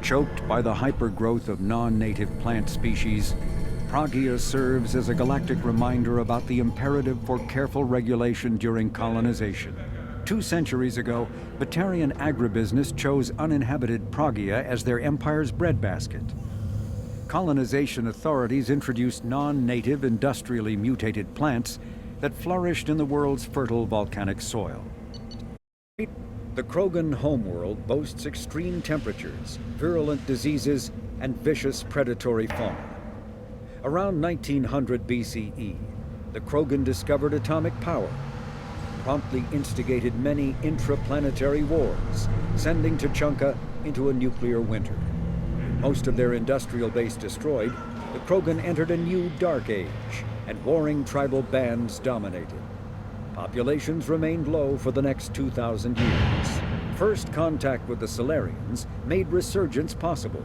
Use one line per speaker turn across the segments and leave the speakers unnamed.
Choked by the hypergrowth of non-native plant species, Pragia serves as a galactic reminder about the imperative for careful regulation during colonization. 2 centuries ago, Batarian agribusiness chose uninhabited Pragia as their empire's breadbasket. Colonization authorities introduced non-native, industrially mutated plants that flourished in the world's fertile volcanic soil. The Krogan homeworld boasts extreme temperatures, virulent diseases, and vicious predatory fauna. Around 1900 BCE, the Krogan discovered atomic power, promptly instigated many intraplanetary wars, sending Tучанка into a nuclear winter. Most of their industrial base destroyed, the Krogan entered a new dark age, and warring tribal bands dominated. Populations remained low for the next 2,000 years. First contact with the Solarians made resurgence possible.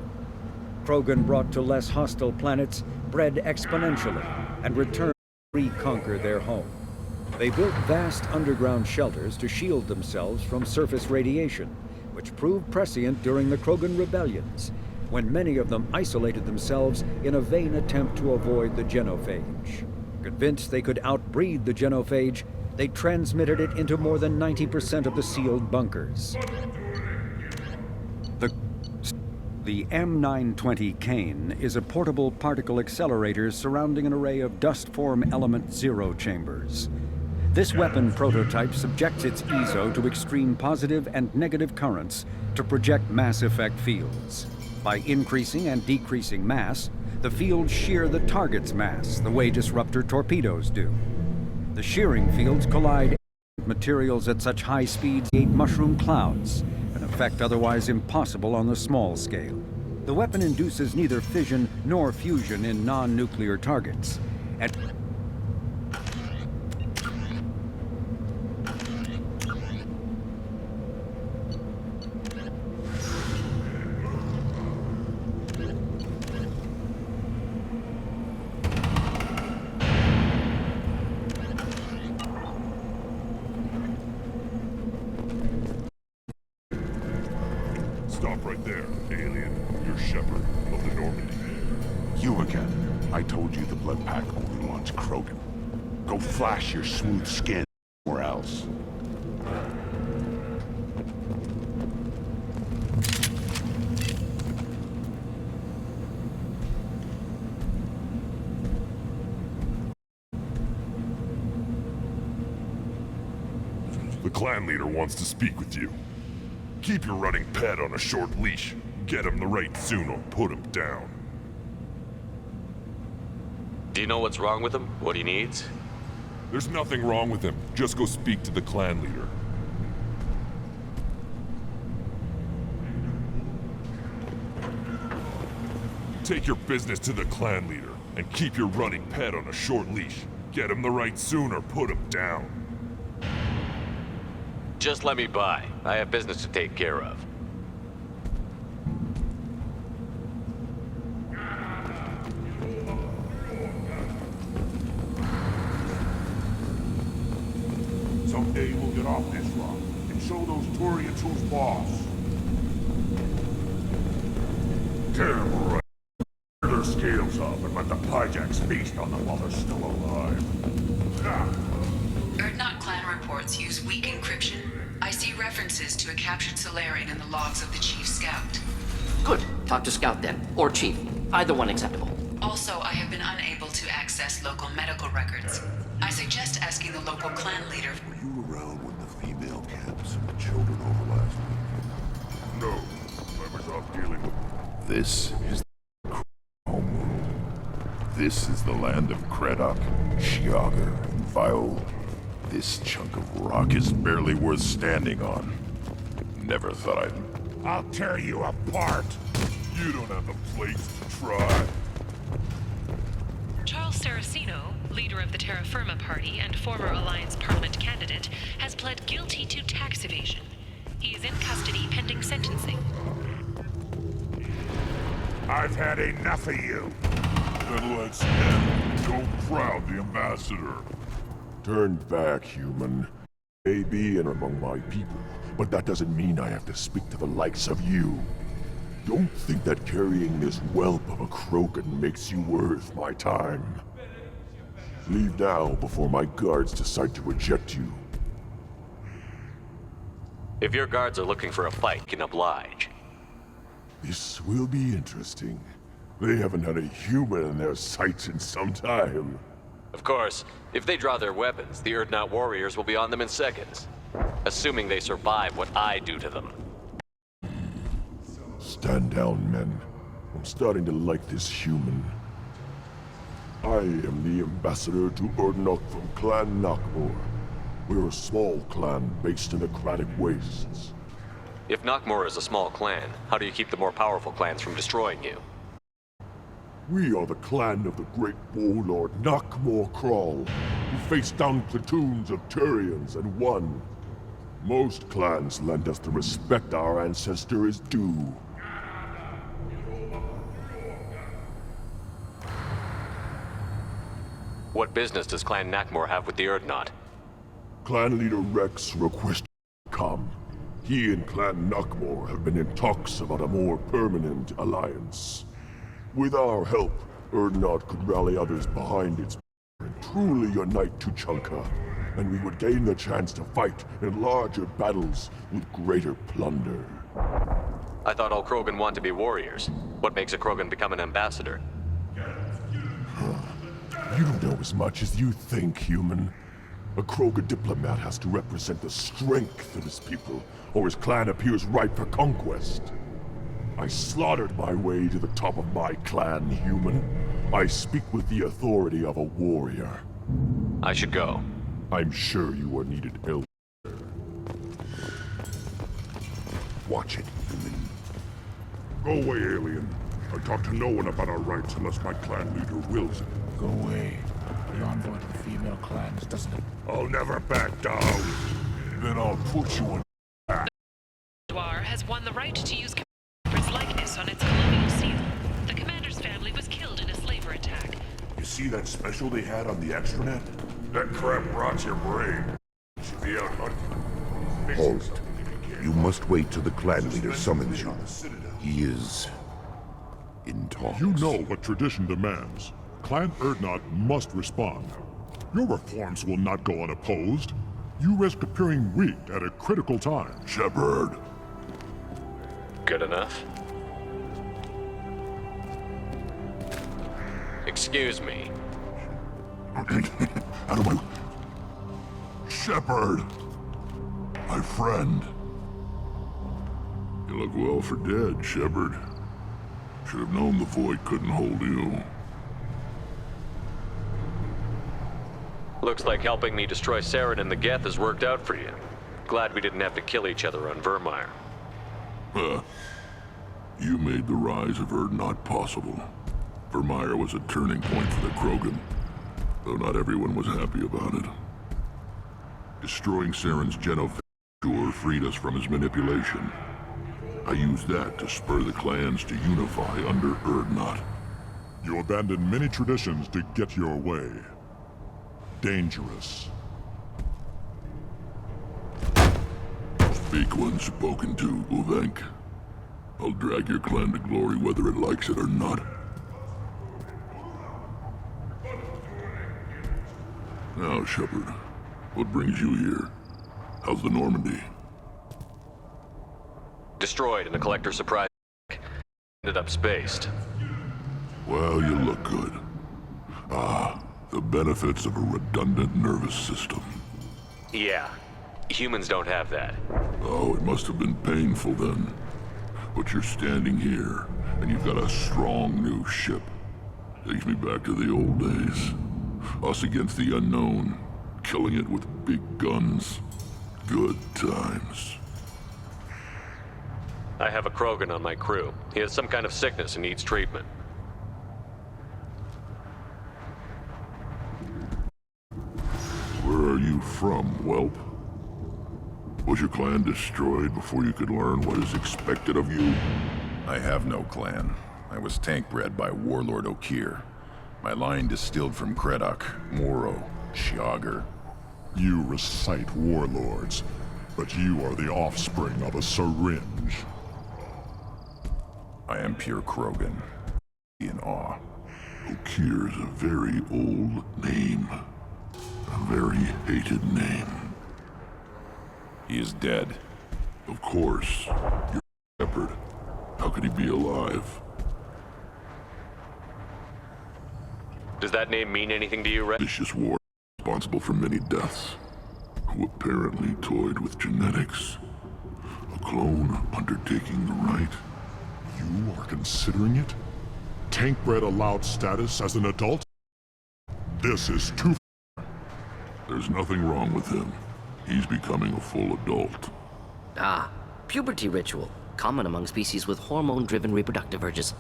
Krogan brought to less hostile planets bred exponentially and returned to reconquer their home. They built vast underground shelters to shield themselves from surface radiation, which proved prescient during the Krogan rebellions, when many of them isolated themselves in a vain attempt to avoid the genophage. Convinced they could outbreed the genophage, they transmitted it into more than 90% of the sealed bunkers. The M920 Kane is a portable particle accelerator surrounding an array of dust-form element zero chambers. This weapon prototype subjects its ESO to extreme positive and negative currents to project mass effect fields. By increasing and decreasing mass, the fields shear the target's mass the way disruptor torpedoes do. The shearing fields collide materials at such high speeds create mushroom clouds, an effect otherwise impossible on the small scale. The weapon induces neither fission nor fusion in non-nuclear targets, and
Stop right there, alien. You're Shepard of the Normandy.
You again. I told you the blood pack only wants Krogan. Go flash your smooth skin somewhere else.
The clan leader wants to speak with you. Keep your running pet on a short leash. Get him the right soon or put him down.
Do you know what's wrong with him? What he needs?
There's nothing wrong with him. Just go speak to the clan leader. Take your business to the clan leader, and keep your running pet on a short leash. Get him the right soon or put him down.
Just let me by. I have business to take care of.
Someday we'll get off this rock and show those Turians who's boss. Terrible, right? Tear their scales off and let the Pyjaks feast on them while they're still alive.
Erdnot clan reports use weak encryption. I see references to a captured Solarian in the logs of the Chief Scout.
Good. Talk to Scout then. Or Chief. Either one acceptable.
Also, I have been unable to access local medical records. I suggest asking the local clan leader.
Were you around when the female camps and the children over last week? No. I was off dealing with... This is the homeworld. This is the land of Kredok, Shiagar, and Viol. This chunk of rock is barely worth standing on. Never thought I'd... I'll tear you apart!
You don't have the plates to try.
Charles Saraceno, leader of the Terra Firma Party and former Alliance Parliament candidate, has pled guilty to tax evasion. He is in custody pending sentencing.
I've had enough of you!
Then let's end. Don't crowd the ambassador.
Turn back, human. Maybe and among my people, but that doesn't mean I have to speak to the likes of you. don't think that carrying this whelp of a Krogan makes you worth my time. Leave now before my guards decide to reject you.
If your guards are looking for a fight, you can oblige.
This will be interesting. They haven't had a human in their sights in some time.
Of course, if they draw their weapons, the Urdnot warriors will be on them in seconds. Assuming they survive what I do to them.
Stand down, men. I'm starting to like this human. I am the ambassador to Urdnot from Clan Nakmor. We're a small clan based in the Kratic Wastes.
If Nakmor is a small clan, how do you keep the more powerful clans from destroying you?
We are the clan of the great warlord Nakmor Krawl, who faced down platoons of Turians and won. Most clans lend us the respect our ancestor is due.
What business does Clan Nakmor have with the Urdnot?
Clan leader Rex requested to come. He and Clan Nakmor have been in talks about a more permanent alliance. With our help, Urdnot could rally others behind its and truly unite Tучанка, and we would gain the chance to fight in larger battles with greater plunder.
I thought all Krogan want to be warriors. What makes a Krogan become an ambassador?
You don't know as much as you think, human. A Krogan diplomat has to represent the strength of his people, or his clan appears ripe for conquest. I slaughtered my way to the top of my clan, human. I speak with the authority of a warrior.
I should go.
I'm sure you are needed elsewhere. Watch it, human. Go away, alien. I talk to no one about our rights unless my clan leader wills it.
Go away. The envoy to the female clans doesn't...
I'll never back down. Then I'll put you in...
LE2 has won the right to use Commander's likeness on its colonial seal. The Commander's family was killed in a slaver attack.
You see that special they had on the extranet? That crap rots your brain. Should be out hunting.
Halt. You must wait till the clan leader summons you. He is... in talks.
You know what tradition demands. Clan Urdnot must respond. Your reforms will not go unopposed. You risk appearing weak at a critical time. Shepard.
Good enough. Excuse me.
How do I... Shepard! My friend. You look well for dead, Shepard. Should have known the void couldn't hold you.
Looks like helping me destroy Saren and the Geth has worked out for you. Glad we didn't have to kill each other on Vermeer.
You made the rise of Urdnot possible. Vermeer was a turning point for the Krogan, though not everyone was happy about it. Destroying Saren's genofactor freed us from his manipulation. I used that to spur the clans to unify under Urdnot. You abandoned many traditions to get your way. Dangerous. Speak when spoken to, Uvenk. I'll drag your clan to glory whether it likes it or not. Now, Shepard, what brings you here? How's the Normandy?
Destroyed in a collector surprise. Ended up spaced.
Well, you look good. Ah, the benefits of a redundant nervous system.
Yeah. Humans don't have that.
Oh, it must have been painful then. But you're standing here, and you've got a strong new ship. Takes me back to the old days. Us against the unknown, killing it with big guns. Good times.
I have a Krogan on my crew. He has some kind of sickness and needs treatment.
Where are you from, whelp? Was your clan destroyed before you could learn what is expected of you?
I have no clan. I was tank bred by Warlord Okir. My line distilled from Kredok, Moro, Shiagar.
You recite warlords, but you are the offspring of a syringe.
I am pure Krogan. In awe.
Okeer is a very old name. A very hated name.
He is dead.
Of course. You're Shepard. How could he be alive?
Does that name mean anything to you, Red?
Vicious war responsible for many deaths. Who apparently toyed with genetics. A clone undertaking the right.
You are considering it? Tankbred allowed status as an adult? This is too
There's nothing wrong with him. He's becoming a full adult.
Ah, puberty ritual. Common among species with hormone-driven reproductive urges.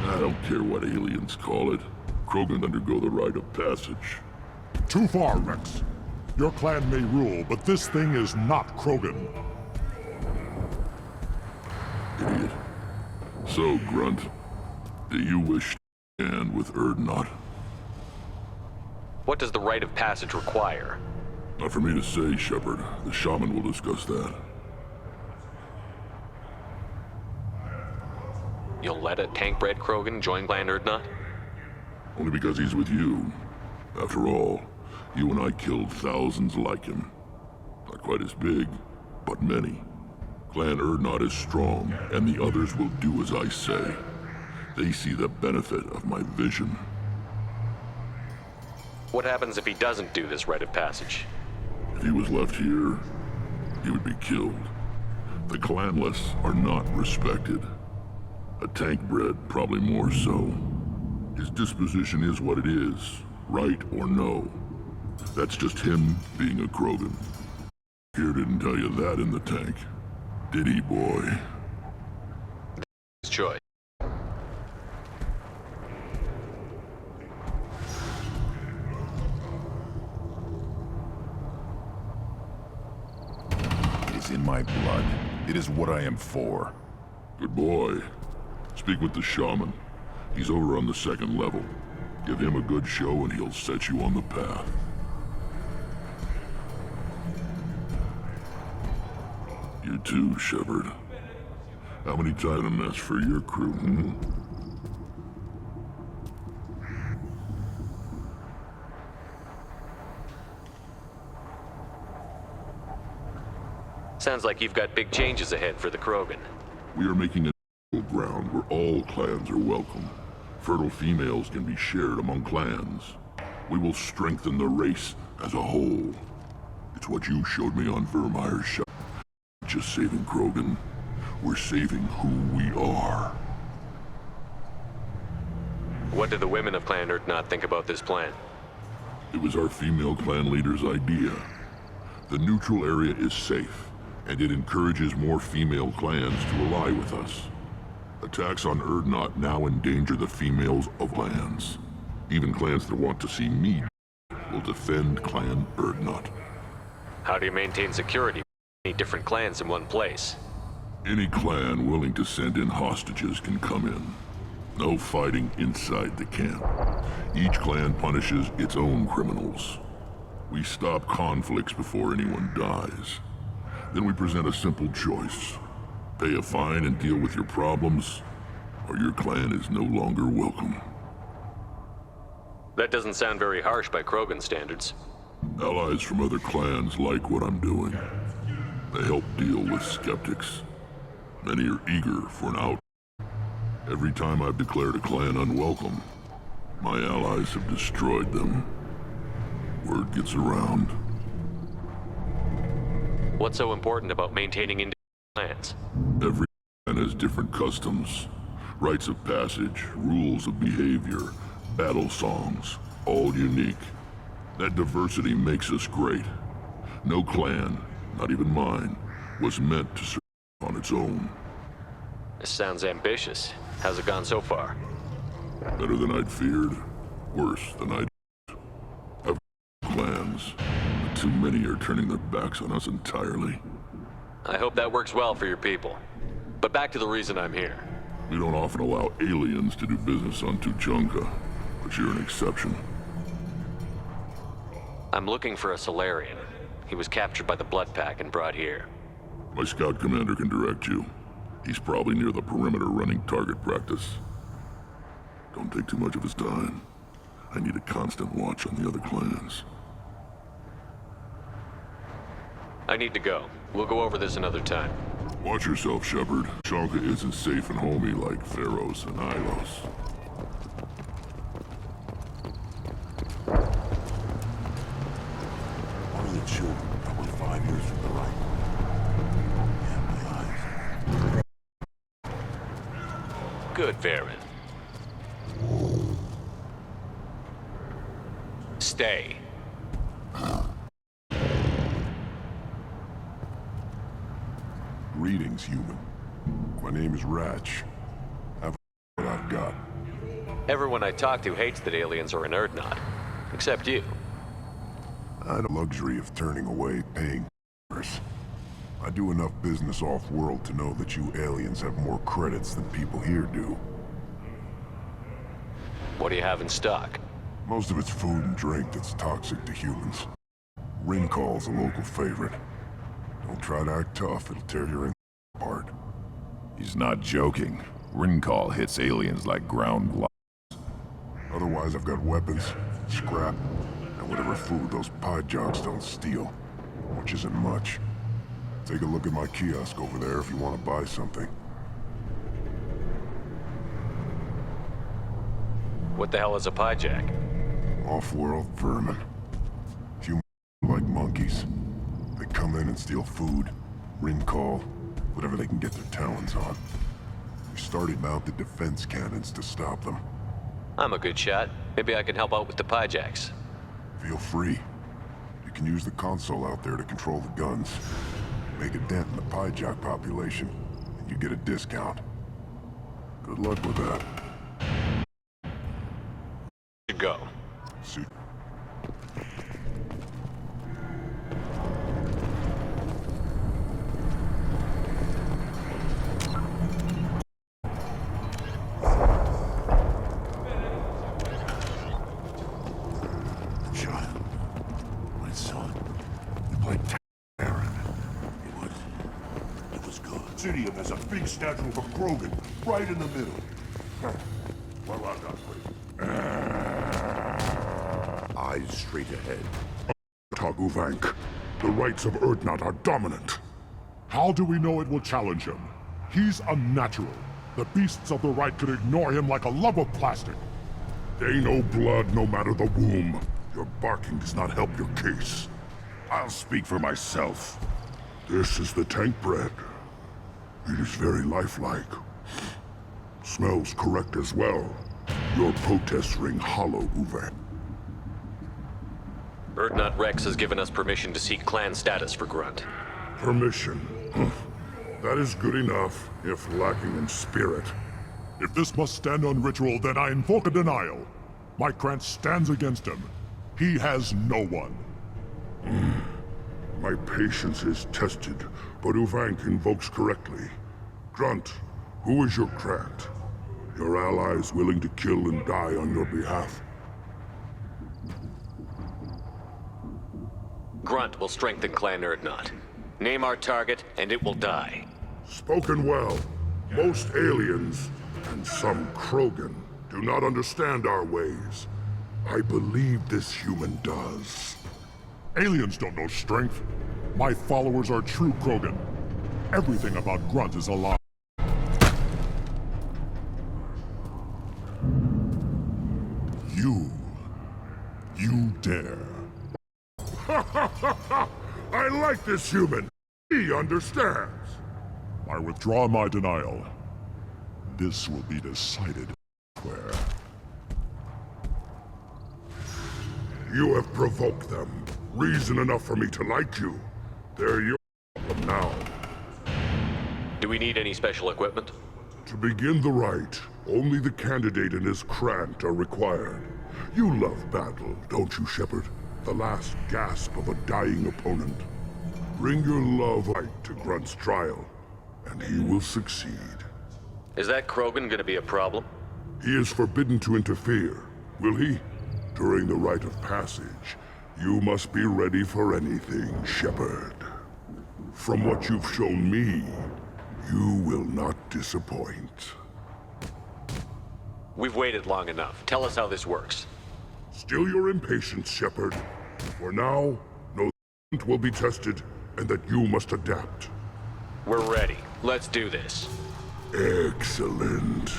I don't care what aliens call it. Krogan undergo the rite of passage.
Too far, Rex. Your clan may rule, but this thing is not Krogan.
Idiot. So, Grunt, do you wish to stand with Erdnot?
What does the rite of passage require?
Not for me to say, Shepard. The shaman will discuss that.
You'll let a tank-bred Krogan join Clan Erdnot?
Only because he's with you. After all, you and I killed thousands like him. Not quite as big, but many. Clan Erdnot is strong, and the others will do as I say. They see the benefit of my vision.
What happens if he doesn't do this rite of passage?
If he was left here, he would be killed. The clanless are not respected. A tank-bred, probably more so. His disposition is what it is, right or no. That's just him being a Krogan. Here didn't tell you that in the tank. Did he, boy?
His choice.
It is in my blood. It is what I am for.
Good boy. Speak with the shaman. He's over on the second level. Give him a good show and he'll set you on the path. You too, Shepard. How many times a mess for your crew, hmm?
Sounds like you've got big changes ahead for the Krogan.
We are making a ground where all clans are welcome. Fertile females can be shared among clans. We will strengthen the race as a whole. It's what you showed me on Vermeer's shop. Just saving Krogan. We're saving who we are.
What do the women of Clan Erdnot think about this plan?
It was our female clan leader's idea. The neutral area is safe, and it encourages more female clans to ally with us. Attacks on Erdnot now endanger the females of clans. Even clans that want to see me will defend Clan Erdnot.
How do you maintain security with many different clans in one place?
Any clan willing to send in hostages can come in. No fighting inside the camp. Each clan punishes its own criminals. We stop conflicts before anyone dies. Then we present a simple choice. Pay a fine and deal with your problems, or your clan is no longer welcome.
That doesn't sound very harsh by Krogan standards.
Allies from other clans like what I'm doing. They help deal with skeptics. Many are eager for an out. Every time I've declared a clan unwelcome, my allies have destroyed them. Word gets around.
What's so important about maintaining individual clans?
Every clan has different customs, rites of passage, rules of behavior, battle songs, all unique. That diversity makes us great. No clan, not even mine, was meant to survive on its own.
This sounds ambitious. How's it gone so far?
Better than I'd feared. Worse than I'd. I've plans, but too many are turning their backs on us entirely.
I hope that works well for your people. But back to the reason I'm here.
We don't often allow aliens to do business on Tучанка, but you're an exception.
I'm looking for a Solarian. He was captured by the Blood Pack and brought here.
My scout commander can direct you. He's probably near the perimeter running target practice. Don't take too much of his time. I need a constant watch on the other clans.
I need to go. We'll go over this another time.
Watch yourself, Shepard. Tучанка isn't safe and homey like Pharaohs and Ilos.
One of the children, probably 5 years from the right. Yeah, my eyes.
Good, Varen. Stay.
Greetings, human. My name is Ratch. Have what I've got.
Everyone I talk to hates that aliens are an Erdnot. Except you.
I have the luxury of turning away paying f***ers. I do enough business off-world to know that you aliens have more credits than people here do.
What do you have in stock?
Most of it's food and drink that's toxic to humans. Ringcall's a local favorite. Don't try to act tough, it'll tear your apart.
He's not joking. Ringcall hits aliens like ground glass.
Otherwise, I've got weapons, scrap, and whatever food those pie jocks don't steal, which isn't much. Take a look at my kiosk over there if you want to buy something.
What the hell is a piejack?
Off-world vermin. Humans like monkeys. They come in and steal food, ringcall, whatever they can get their talons on. We started mounted defense cannons to stop them.
I'm a good shot. Maybe I can help out with the piejacks.
Feel free. You can use the console out there to control the guns. Make a dent in the piejack population, and you get a discount. Good luck with that.
Go.
See.
Child. My son. You played Aaron. It was good.
Obsidian has a big statue of a Krogan right in the middle. Well, I got
Eyes straight ahead.
Taguvank, the rights of Erdnot are dominant.
How do we know it will challenge him? He's unnatural. The beasts of the right could ignore him like a lump of plastic.
They know blood no matter the womb. Your barking does not help your case. I'll speak for myself. This is the tank bread. It is very lifelike. Smells correct as well. Your protests ring hollow, Uwe.
Erdnot Rex has given us permission to seek clan status for Grunt.
Permission. That is good enough, if lacking in spirit.
If this must stand on ritual, then I invoke a denial. My Krant stands against him. He has no one.
My patience is tested, but Uvank invokes correctly. Grunt, who is your Krant? Your allies willing to kill and die on your behalf?
Grunt will strengthen Clan Erdnot. Name our target, and it will die.
Spoken well. Most aliens, and some Krogan, do not understand our ways. I believe this human does.
Aliens don't know strength. My followers are true Krogan. Everything about Grunt is a lie. You dare.
I like this human. He understands.
I withdraw my denial. This will be decided where.
You have provoked them. Reason enough for me to like you. They're your problem now.
Do we need any special equipment?
To begin the rite, only the candidate and his Krant are required. You love battle, don't you, Shepard? The last gasp of a dying opponent. Bring your love light to Grunt's trial, and he will succeed.
Is that Krogan gonna be a problem?
He is forbidden to interfere, will he? During the rite of passage, you must be ready for anything, Shepard. From what you've shown me, you will not disappoint.
We've waited long enough. Tell us how this works.
Still your impatience, Shepard. For now, know that will be tested, and that you must adapt.
We're ready. Let's do this.
Excellent.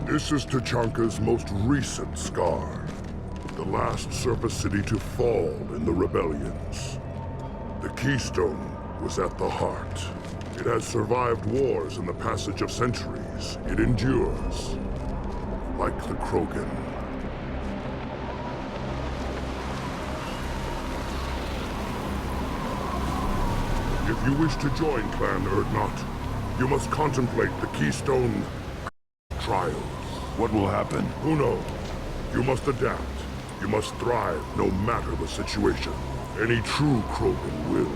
This is Tучанka's most recent scar. The last surface city to fall in the rebellions. The Keystone was at the heart. It has survived wars and the passage of centuries. It endures. Like the Krogan. If you wish to join Clan Urdnot, you must contemplate the Keystone trials.
What will happen?
Who knows? You must adapt. You must thrive no matter the situation. Any true Krogan will.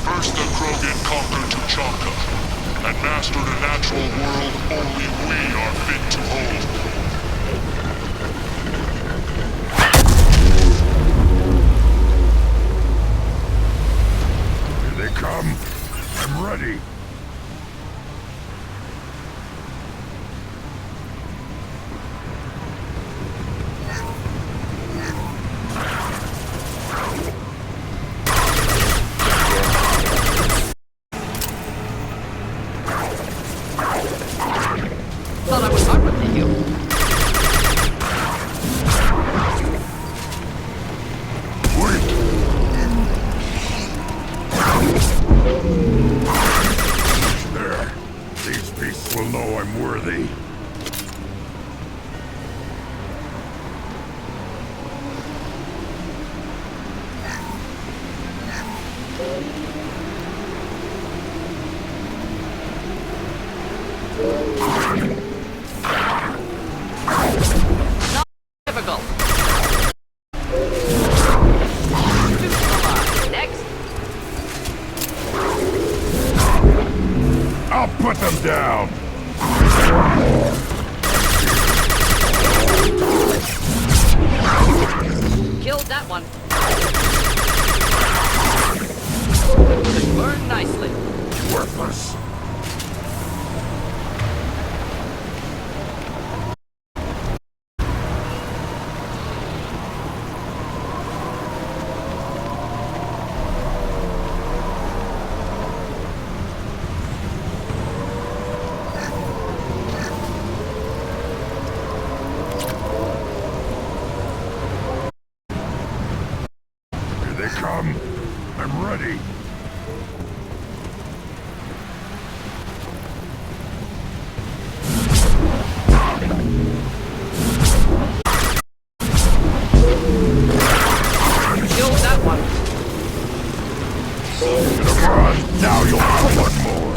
First the Krogan conquered Tучанка, and mastered a natural world only we are fit to hold.
Here they come. I'm ready.
Put them down!
Killed that one. Burned nicely.
Worthless. I'm ready.
Killed that one.
Come on, now you'll have one more.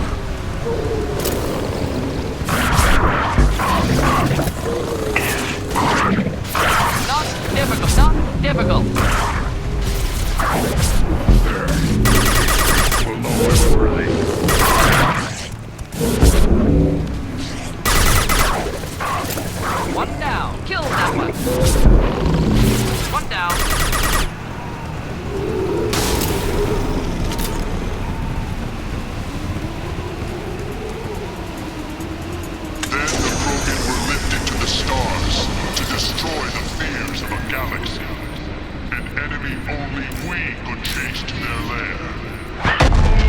Not difficult, not difficult.
We'll know I'm worthy.
One down. Kill that one. One down.
Then the Krogan were lifted to the stars to destroy the fears of a galaxy. An enemy only we could chase to their lair.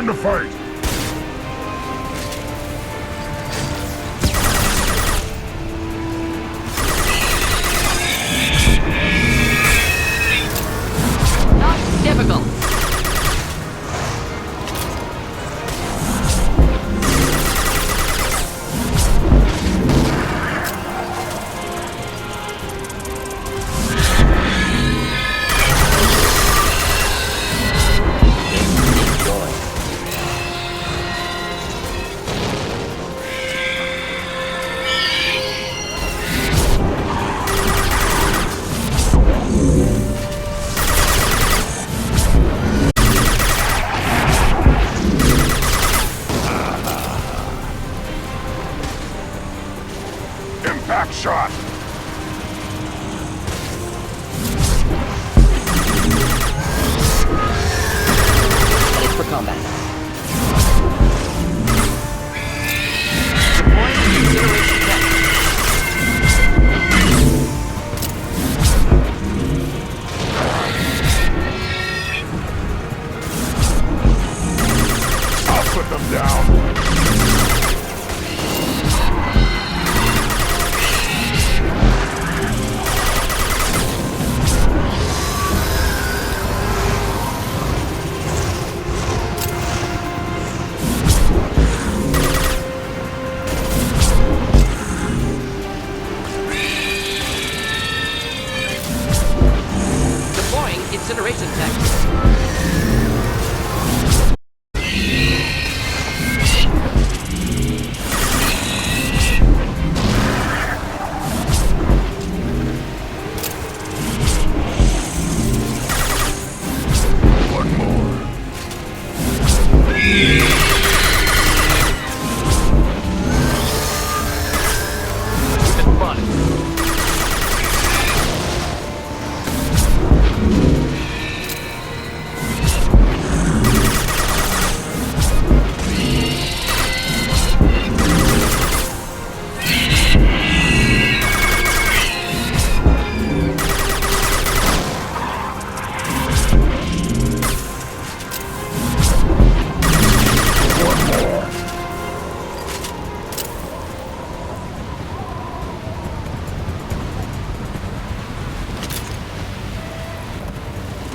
time to fight!
Not difficult.
Impact shot!
Headed for combat. Deploying incineration tech.
I'll put them down!
Deploying incineration tech.
One more.
We've been spotted.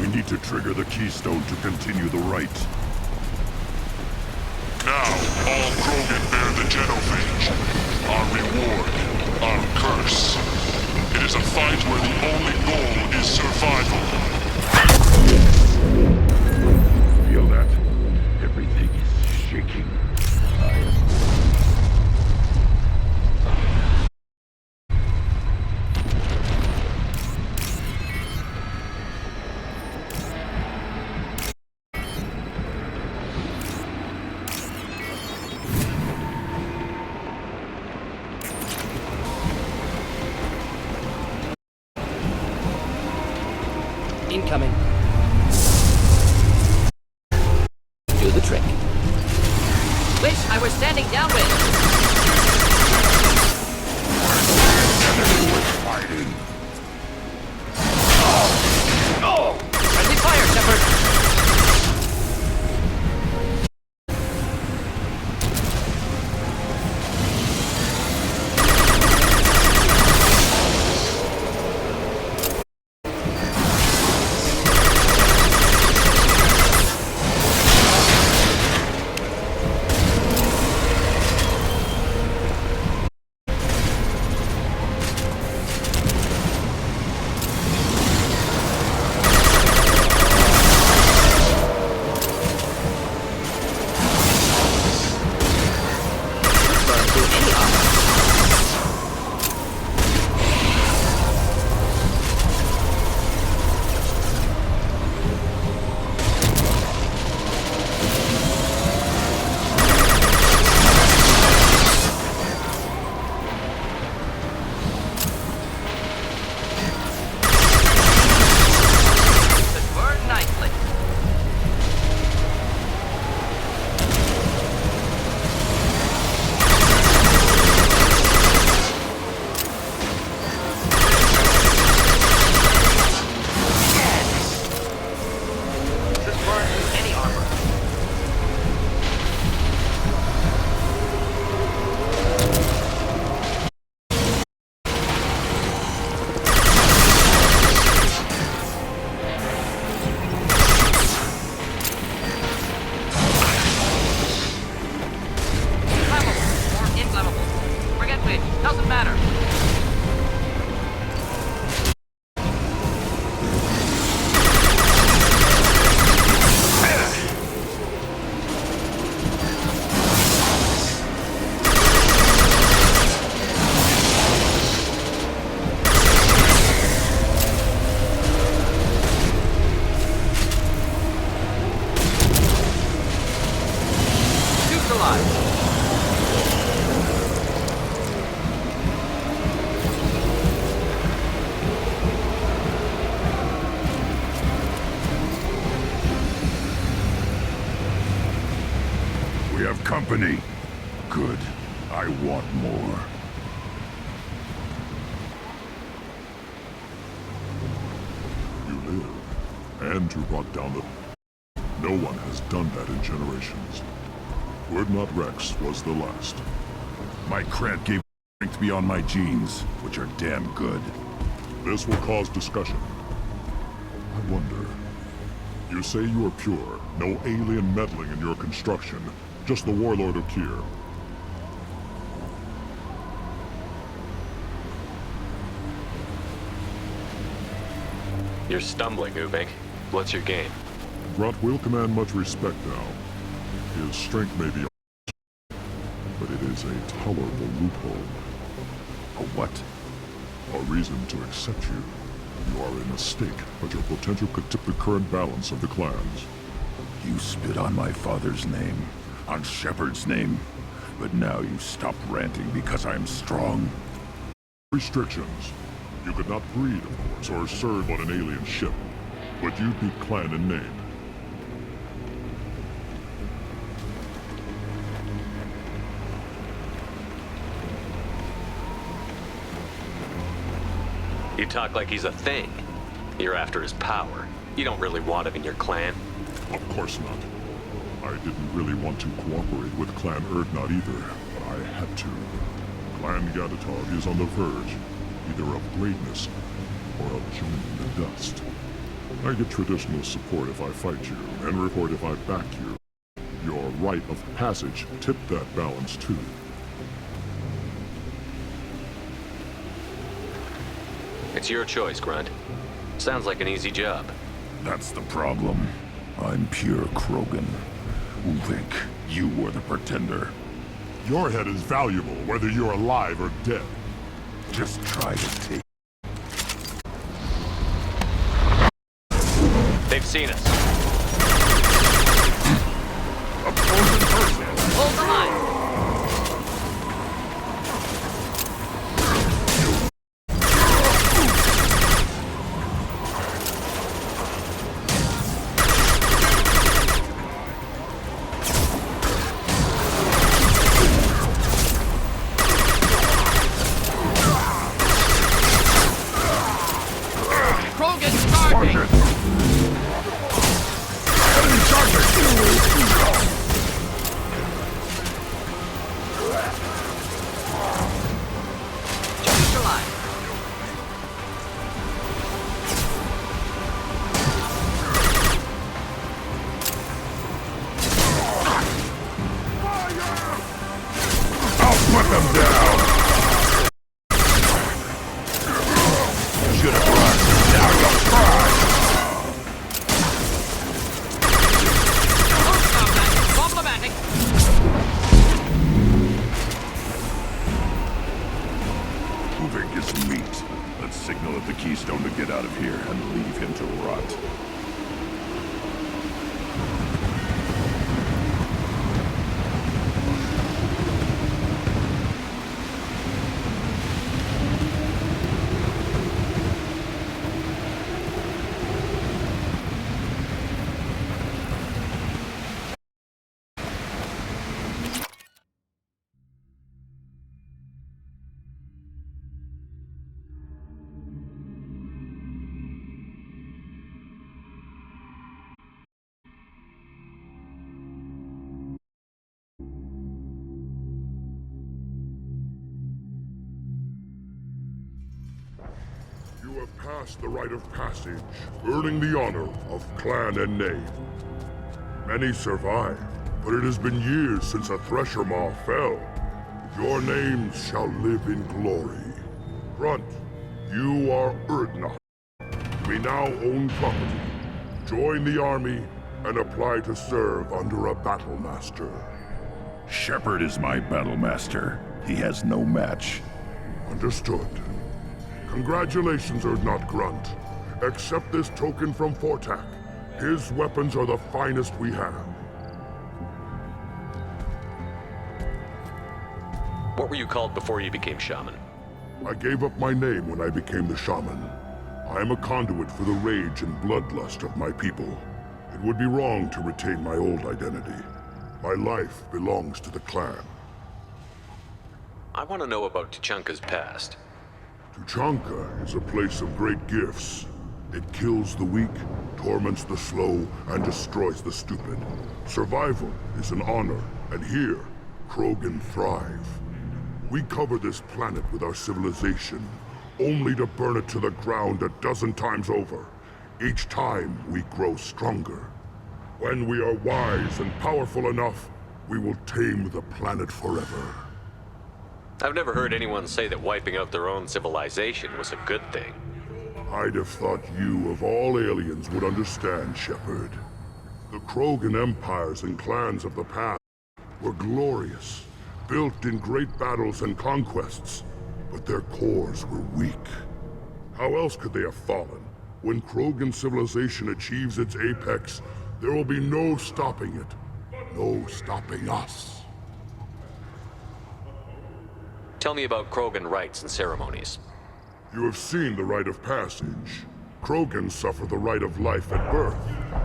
We need to trigger the keystone to continue the rite.
Now, all Krogan bear the genophage. Our reward, our curse. It is a fight where the only goal is survival.
Feel that? Everything is shaking.
Incoming. Do the trick. Wish I were standing downwind.
Fighting.
Friendly fire, Shepard.
company. Good. I want more.
You live, and you brought down the... No one has done that in generations. Urdnot Rex was the last.
My Krant gave strength beyond my genes, which are damn good.
This will cause discussion. I wonder... You say you are pure, no alien meddling in your construction, just the Warlord Okir.
You're stumbling, Ubik. What's your game?
Grunt will command much respect now. His strength may be... but it is a tolerable loophole.
A what?
A reason to accept you. You are in a stake, but your potential could tip the current balance of the clans.
You spit on my father's name, on Shepard's name, but now you stop ranting because I'm strong.
Restrictions. You could not breed, of course, or serve on an alien ship, but you'd be clan in name.
You talk like he's a thing. You're after his power. You don't really want him in your clan.
Of course not. I didn't really want to cooperate with Clan Urdnot either, but I had to. Clan Gatatog is on the verge, either of greatness or of joining the dust. I get traditional support if I fight you, and report if I back you. Your rite of passage tipped that balance too.
It's your choice, Grunt. Sounds like an easy job.
That's the problem. I'm pure Krogan. Uvik, you were the pretender.
Your head is valuable, whether you're alive or dead.
Just try to take...
They've seen us.
Opposing person!
Hold the line!
You have passed the rite of passage, earning the honor of clan and name. Many survive, but it has been years since a Thresher Maw fell. Your names shall live in glory. Grunt, you are Urdnot. We now own property. Join the army and apply to serve under a battle master.
Shepard is my battle master. He has no match.
Understood. Congratulations, Urdnot Grunt. Accept this token from Fortak. His weapons are the finest we have.
What were you called before you became shaman?
I gave up my name when I became the shaman. I am a conduit for the rage and bloodlust of my people. It would be wrong to retain my old identity. My life belongs to the clan.
I want to know about Tuchanka's past.
Tучанка is a place of great gifts. It kills the weak, torments the slow, and destroys the stupid. Survival is an honor, and here, Krogan thrive. We cover this planet with our civilization, only to burn it to the ground a dozen times over. Each time, we grow stronger. When we are wise and powerful enough, we will tame the planet forever.
I've never heard anyone say that wiping out their own civilization was a good thing.
I'd have thought you, of all aliens, would understand, Shepard. The Krogan empires and clans of the past were glorious, built in great battles and conquests, but their cores were weak. How else could they have fallen? When Krogan civilization achieves its apex, there will be no stopping it. No stopping us.
Tell me about Krogan rites and ceremonies.
You have seen the rite of passage. Krogans suffer the rite of life at birth,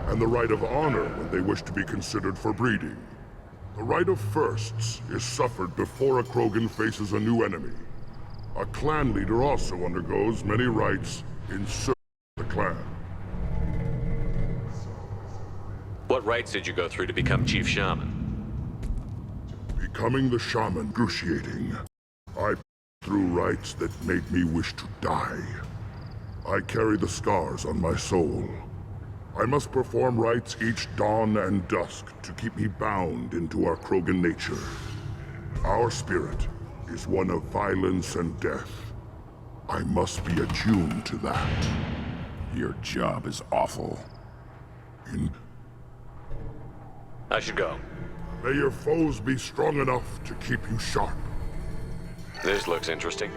and the rite of honor when they wish to be considered for breeding. The rite of firsts is suffered before a Krogan faces a new enemy. A clan leader also undergoes many rites in service of the clan.
What rites did you go through to become Chief Shaman?
Becoming the shaman cruciating. I through rites that made me wish to die. I carry the scars on my soul. I must perform rites each dawn and dusk to keep me bound into our Krogan nature. Our spirit is one of violence and death. I must be attuned to that.
Your job is awful.
I should go.
May your foes be strong enough to keep you sharp.
This looks interesting.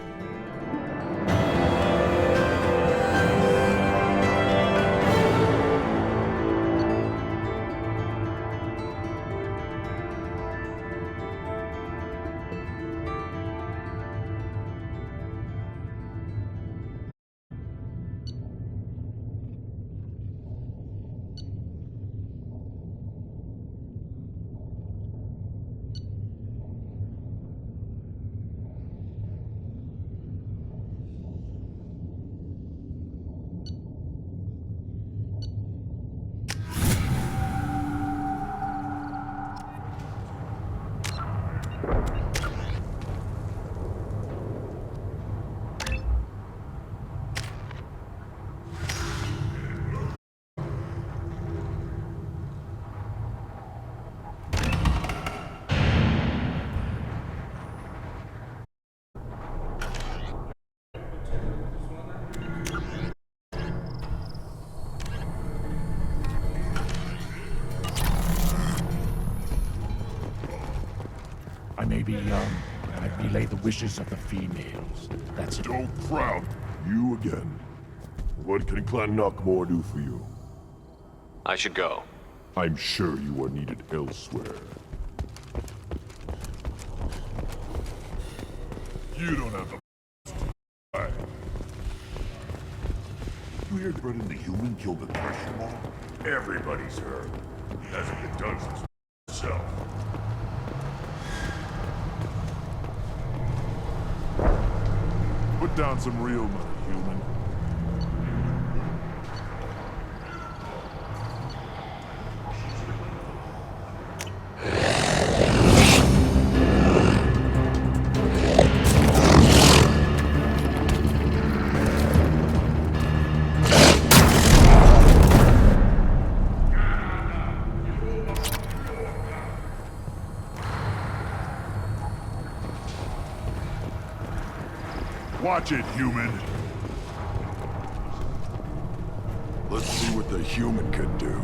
I may be young, but I relay the wishes of the females. That's it.
Don't frown. You again. What can Clan Knockmore do for you?
I should go.
I'm sure you are needed elsewhere. You don't have the time. You hear threatening the human killed the Thresher Mall? Everybody's heard. Hasn't been done since himself. Put down some real money, human. Watch it, human.
Let's see what the human can do.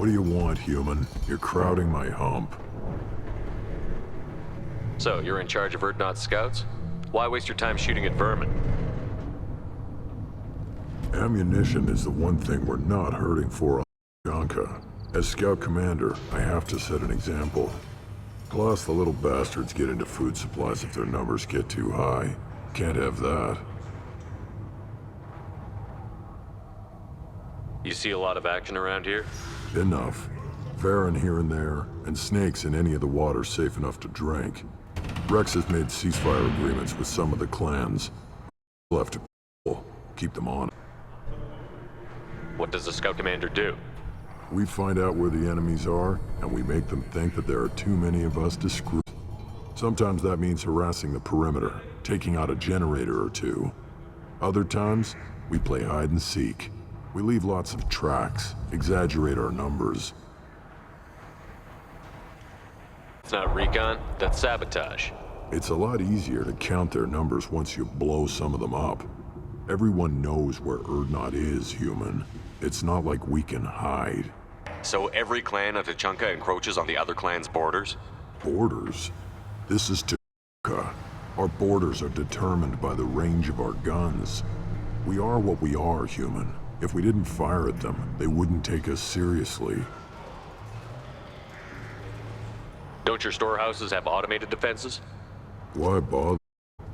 What do you want, human? You're crowding my hump.
So, you're in charge of Urdnot's scouts? Why waste your time shooting at vermin?
Ammunition is the one thing we're not hurting for on Tучанка. As scout commander, I have to set an example. Plus, the little bastards get into food supplies if their numbers get too high. Can't have that.
You see a lot of action around here?
Enough. Varren here and there, and snakes in any of the waters safe enough to drink. Rex has made ceasefire agreements with some of the clans. Left to keep them on.
What does the scout commander do?
We find out where the enemies are, and we make them think that there are too many of us to screw. Sometimes that means harassing the perimeter, taking out a generator or two. Other times, we play hide and seek. We leave lots of tracks, exaggerate our numbers.
It's not recon, that's sabotage.
It's a lot easier to count their numbers once you blow some of them up. Everyone knows where Urdnot is, human. It's not like we can hide.
So every clan of Tучанка encroaches on the other clan's borders?
Borders? This is Tучанка. Our borders are determined by the range of our guns. We are what we are, human. If we didn't fire at them, they wouldn't take us seriously.
Don't your storehouses have automated defenses?
Why bother?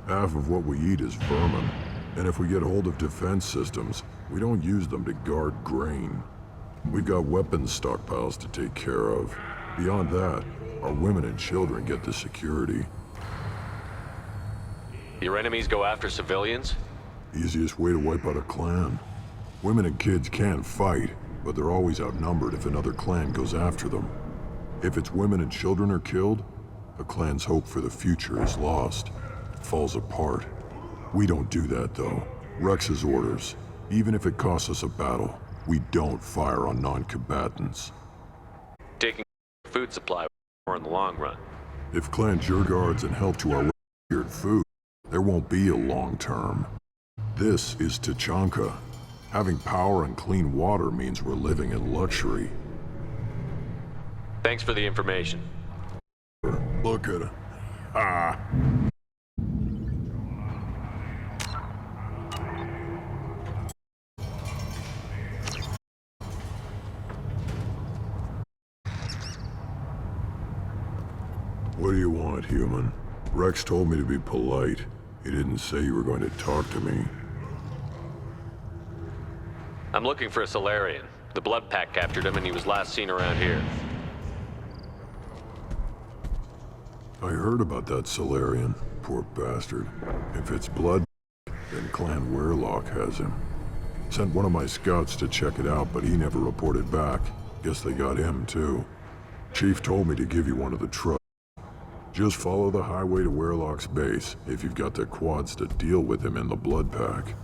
Half of what we eat is vermin. And if we get hold of defense systems, we don't use them to guard grain. We've got weapons stockpiles to take care of. Beyond that, our women and children get the security.
Your enemies go after civilians?
Easiest way to wipe out a clan. Women and kids can fight, but they're always outnumbered if another clan goes after them. If its women and children are killed, a clan's hope for the future is lost. It falls apart. We don't do that, though. Rex's orders. Even if it costs us a battle, we don't fire on non-combatants.
Taking food supply more in the long run.
If clans your guards and help to our secured food, there won't be a long term. This is Tучанка. Having power and clean water means we're living in luxury.
Thanks for the information.
Look at it. Ah. What do you want, human? Rex told me to be polite. He didn't say you were going to talk to me.
I'm looking for a Solarian. The Blood Pack captured him and he was last seen around here.
I heard about that Solarian. Poor bastard. If it's Blood, then Clan Weirlock has him. Sent one of my scouts to check it out, but he never reported back. Guess they got him, too. Chief told me to give you one of the trucks. Just follow the highway to Werlock's base, if you've got the quads to deal with him in the blood pack.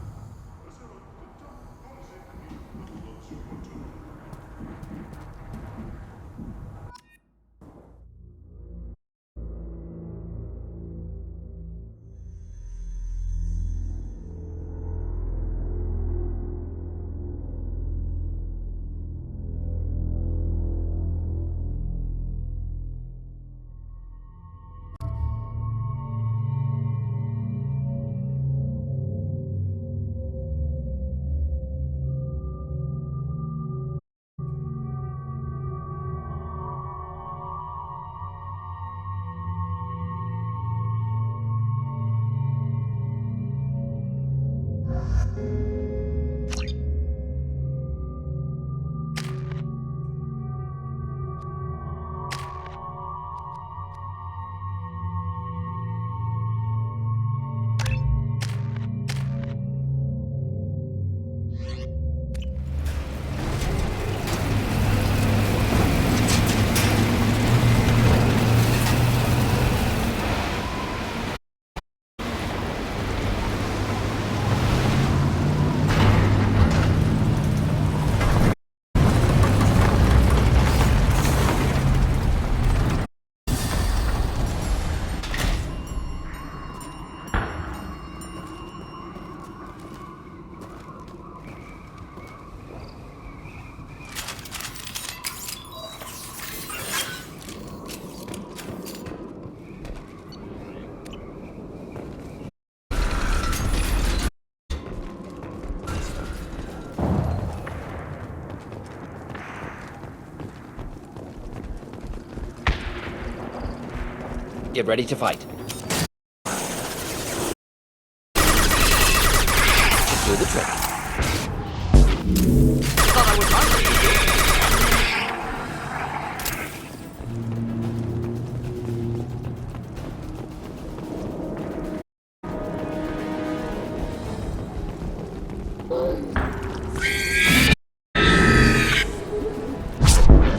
Get ready to fight. Do the trick. Thought I was hungry.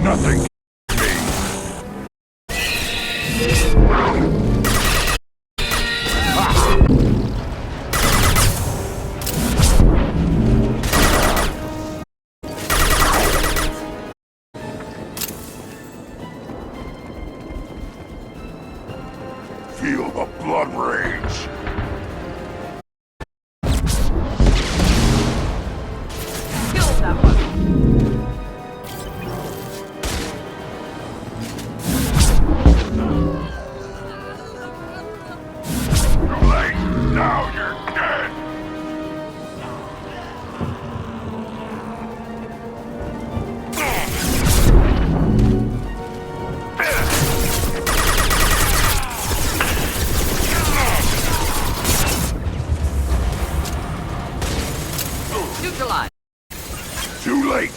Nothing. Feel the blood rage.
Kill that one.
Too late. Now you're dead.
Neutralize.
Too late.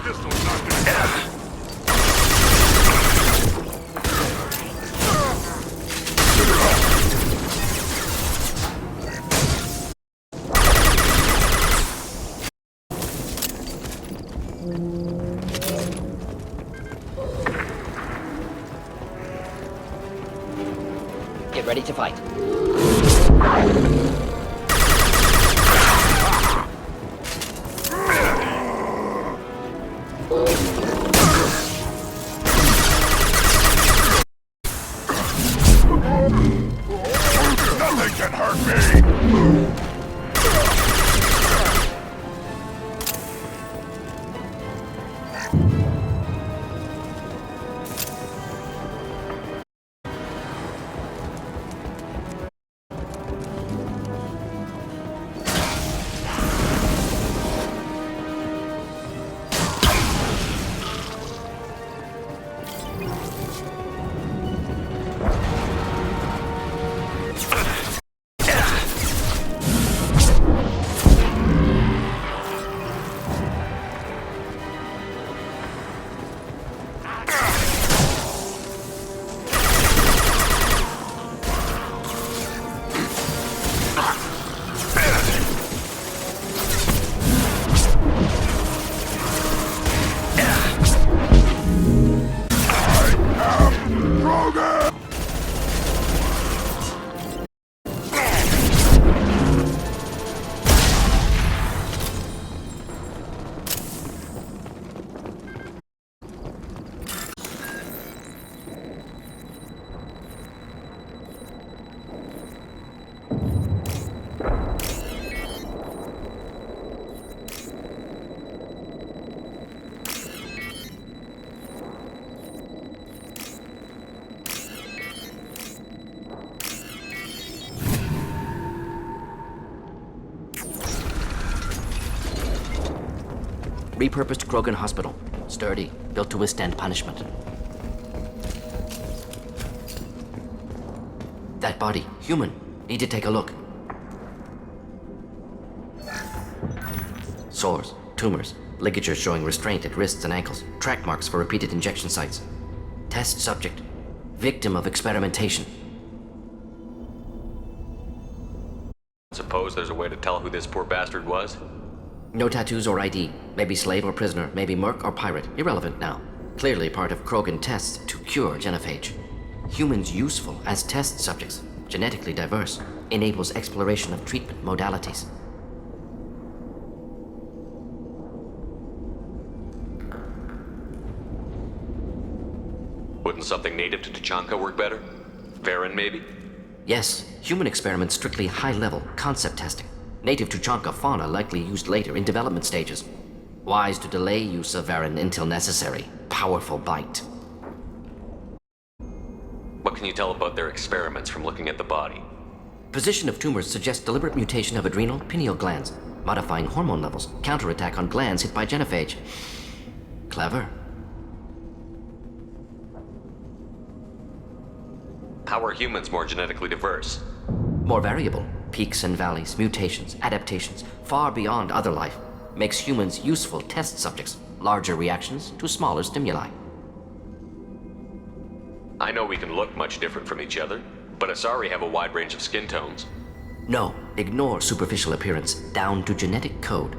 This'll knock it out.
Get ready to fight.
Nothing can hurt me.
Repurposed Krogan hospital. Sturdy, built to withstand punishment. That body, human. Need to take a look. Sores, tumors, ligatures showing restraint at wrists and ankles, track marks for repeated injection sites. Test subject, victim of experimentation.
Suppose there's a way to tell who this poor bastard was?
No tattoos or ID. Maybe slave or prisoner, maybe merc or pirate. Irrelevant now. Clearly part of Krogan tests to cure genophage. Humans useful as test subjects, genetically diverse, enables exploration of treatment modalities.
Wouldn't something native to Tучанка work better? Varen, maybe?
Yes, human experiments strictly high-level concept testing. Native Tучанка fauna likely used later in development stages. Wise to delay use of Varen until necessary. Powerful bite.
What can you tell about their experiments from looking at the body?
Position of tumors suggests deliberate mutation of adrenal, pineal glands, modifying hormone levels, counterattack on glands hit by genophage. Clever.
How are humans more genetically diverse?
More variable. Peaks and valleys, mutations, adaptations, far beyond other life. Makes humans useful test subjects. Larger reactions to smaller stimuli.
I know we can look much different from each other, but Asari have a wide range of skin tones.
No, ignore superficial appearance, down to genetic code.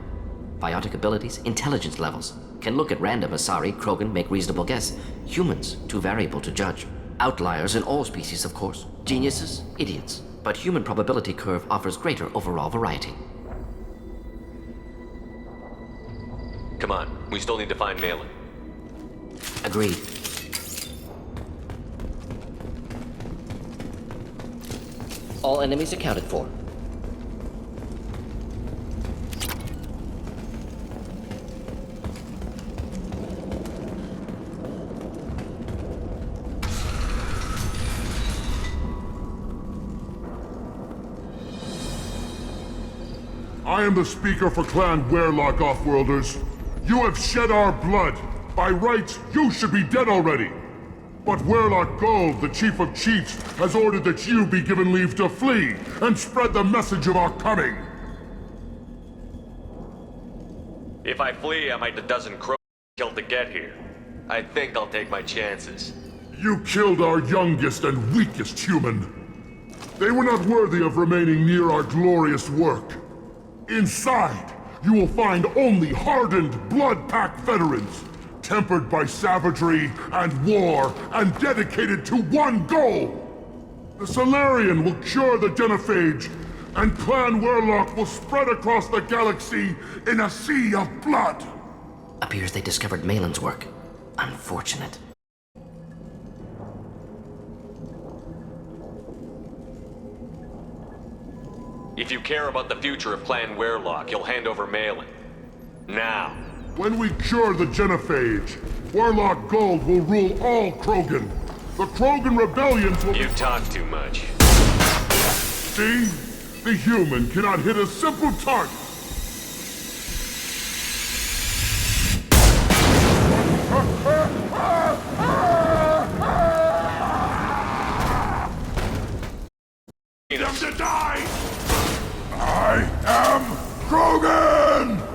Biotic abilities, intelligence levels. Can look at random Asari, Krogan, make reasonable guess. Humans, too variable to judge. Outliers in all species, of course. Geniuses, idiots. But human probability curve offers greater overall variety.
Come on, we still need to find Malin.
Agreed. All enemies accounted for.
I am the speaker for Clan Werlock, Offworlders. You have shed our blood. By rights, you should be dead already. But Werlock Gold, the Chief of Chiefs, has ordered that you be given leave to flee and spread the message of our coming.
If I flee, I might a dozen crows killed to get here. I think I'll take my chances.
You killed our youngest and weakest human. They were not worthy of remaining near our glorious work. Inside, you will find only hardened, blood-packed veterans, tempered by savagery and war, and dedicated to one goal! The Solarian will cure the genophage, and Clan Werlock will spread across the galaxy in a sea of blood!
Appears they discovered Malin's work. Unfortunate.
If you care about the future of Clan Werlock, you'll hand over Malin. Now.
When we cure the genophage, Werlock Gold will rule all Krogan. The Krogan rebellions will—
You talk too much.
See? The human cannot hit a simple target.
Need them to die! I am Krogan!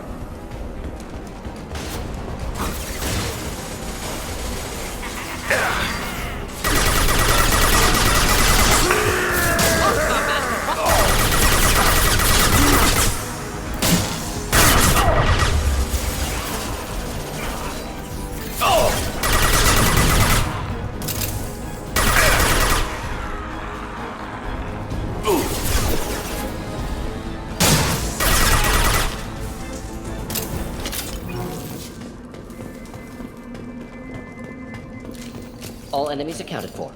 All enemies accounted for.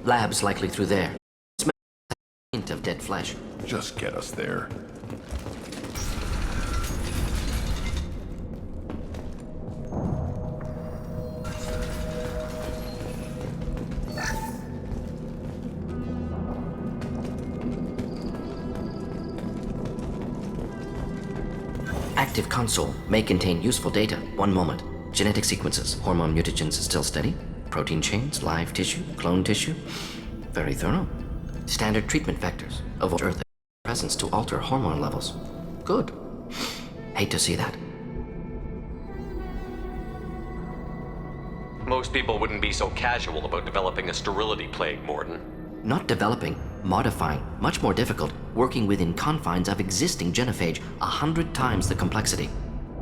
Labs likely through there. Smell a hint of dead flesh.
Just get us there.
active console may contain useful data. One moment. Genetic sequences, hormone mutagens still steady. Protein chains, live tissue, clone tissue. Very thorough. Standard treatment vectors. Avoid Earth presence to alter hormone levels. Good. Hate to see that.
Most people wouldn't be so casual about developing a sterility plague, Morden.
Not developing, modifying, much more difficult, working within confines of existing genophage, 100 times the complexity.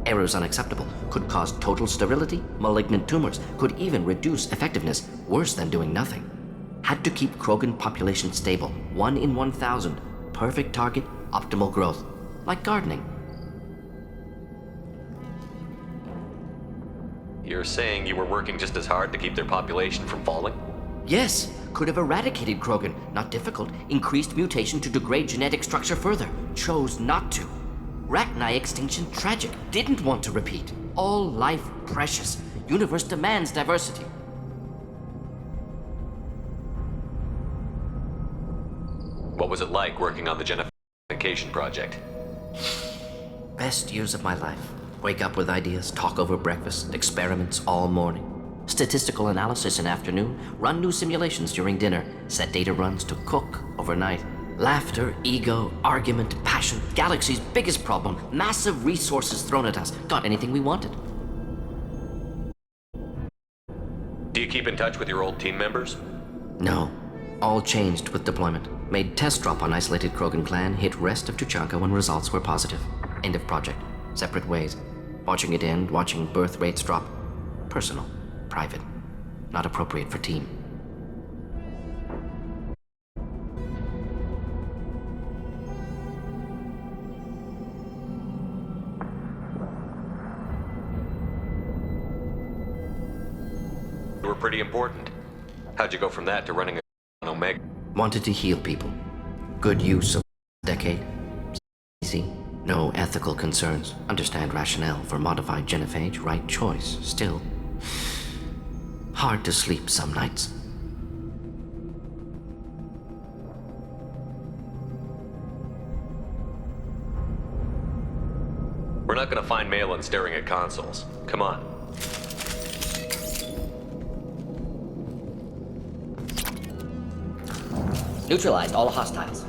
Errors unacceptable, could cause total sterility, malignant tumors, could even reduce effectiveness, worse than doing nothing. Had to keep Krogan population stable, 1 in 1,000, perfect target, optimal growth, like gardening.
You're saying you were working just as hard to keep their population from falling?
Yes, could have eradicated Krogan, not difficult, increased mutation to degrade genetic structure further, chose not to. Rachni extinction tragic, didn't want to repeat. All life precious, universe demands diversity.
What was it like working on the genification project?
Best years of my life. Wake up with ideas, talk over breakfast, experiments all morning. Statistical analysis in afternoon, run new simulations during dinner, set data runs to cook overnight. Laughter, ego, argument, passion, galaxy's biggest problem, massive resources thrown at us. Got anything we wanted.
Do you keep in touch with your old team members?
No. All changed with deployment. Made test drop on isolated Krogan clan, hit rest of Tучанка when results were positive. End of project. Separate ways. Watching it end, watching birth rates drop. Personal. Private. Not appropriate for team.
You were pretty important. How'd you go from that to running an Omega?
Wanted to heal people. Good use of decade. Easy. No ethical concerns. Understand rationale for modified genophage. Right choice. Still. Hard to sleep some nights.
We're not gonna find Malin staring at consoles. Come on.
Neutralized all hostiles.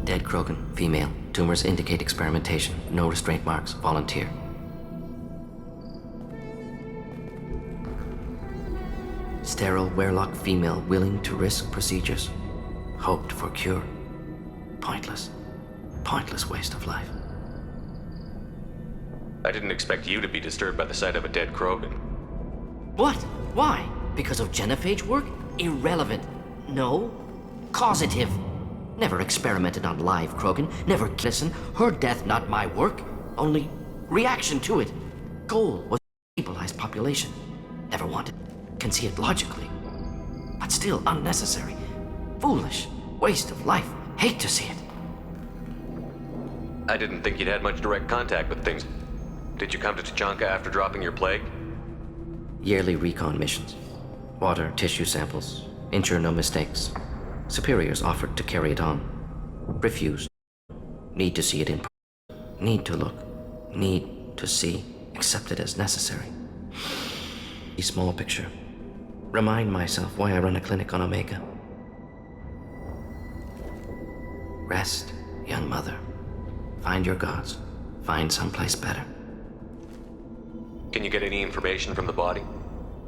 Dead Krogan, female. Tumors indicate experimentation. No restraint marks. Volunteer. Sterile Werelock female willing to risk procedures. Hoped for cure. Pointless. Pointless waste of life.
I didn't expect you to be disturbed by the sight of a dead Krogan.
What? Why? Because of genophage work? Irrelevant. No. Causative. Never experimented on live Krogan. Never listen. Her death, not my work. Only reaction to it. Goal was stabilize population. Never wanted. Can see it logically. But still unnecessary. Foolish. Waste of life. Hate to see it.
I didn't think you'd had much direct contact with things. Did you come to Tучанка after dropping your plague?
Yearly recon missions. Water, tissue samples. Ensure no mistakes. Superiors offered to carry it on. Refused. Need to see it in person. Need to look. Need to see. Accepted as necessary. A small picture. Remind myself why I run a clinic on Omega. Rest, young mother. Find your gods. Find someplace better.
Can you get any information from the body?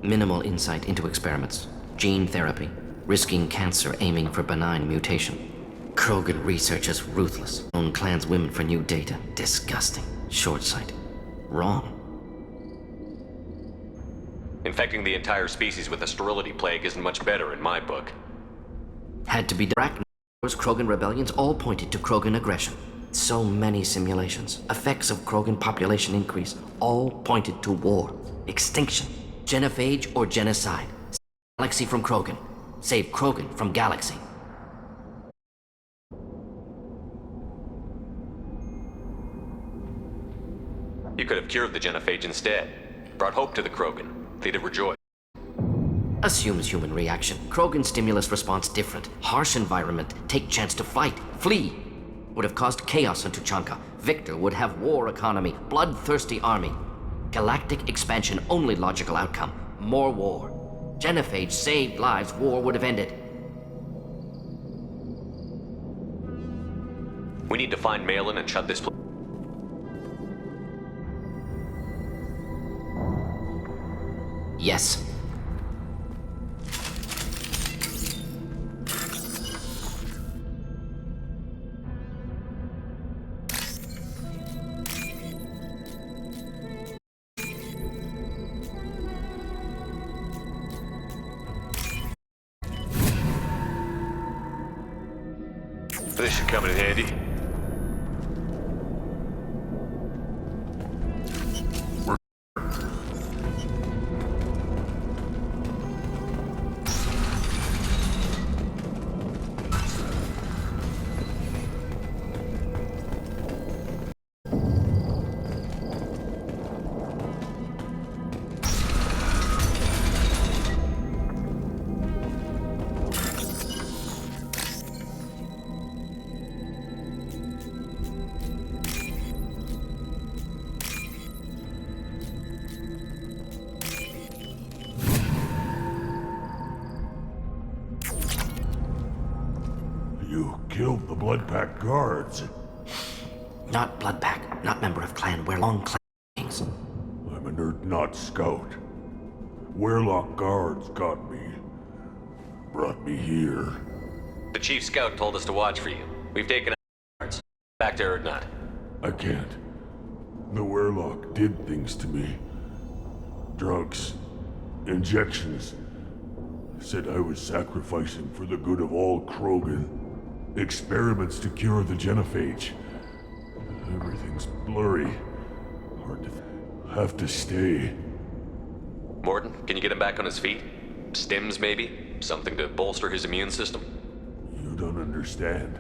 Minimal insight into experiments. Gene therapy. Risking cancer, aiming for benign mutation. Krogan researchers ruthless. Own clans women for new data. Disgusting. Short-sighted. Wrong.
Infecting the entire species with a sterility plague isn't much better in my book.
Had to be direct. Krogan rebellions all pointed to Krogan aggression. So many simulations. Effects of Krogan population increase all pointed to war. Extinction. Genophage or genocide. Galaxy from Krogan. Save Krogan from galaxy.
You could have cured the genophage instead. brought hope to the Krogan. They'd have rejoiced.
Assumes human reaction. Krogan stimulus response different. Harsh environment. Take chance to fight. Flee. Would have caused chaos in Tучанка. Victor would have war economy. Bloodthirsty army. Galactic expansion only logical outcome. More war. Genophage saved lives. War would have ended.
We need to find Malin and shut this place.
Yes.
This should come in handy.
You killed the Blood Pack guards.
Not Blood Pack, not member of Clan Werelong Clan.
I'm a nerd not scout. Werelong guards got me. Brought me here.
The chief scout told us to watch for you. We've taken guards. Back to Erdnot.
I can't. The Werelong did things to me. Drugs. Injections. Said I was sacrificing for the good of all Krogan. Experiments to cure the genophage. Everything's blurry. Hard to... have to stay.
Morton, can you get him back on his feet? Stims, maybe? Something to bolster his immune system?
You don't understand.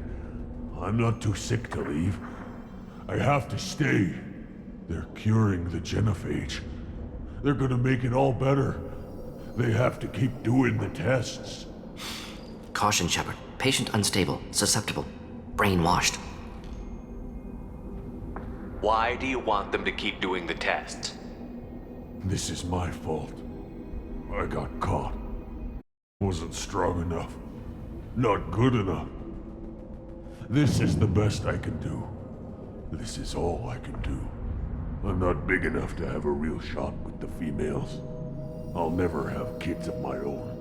I'm not too sick to leave. I have to stay. They're curing the genophage. They're gonna make it all better. They have to keep doing the tests.
Caution, Shepard. Patient unstable, susceptible, brainwashed.
Why do you want them to keep doing the tests?
This is my fault. I got caught. Wasn't strong enough. Not good enough. This is the best I can do. This is all I can do. I'm not big enough to have a real shot with the females. I'll never have kids of my own.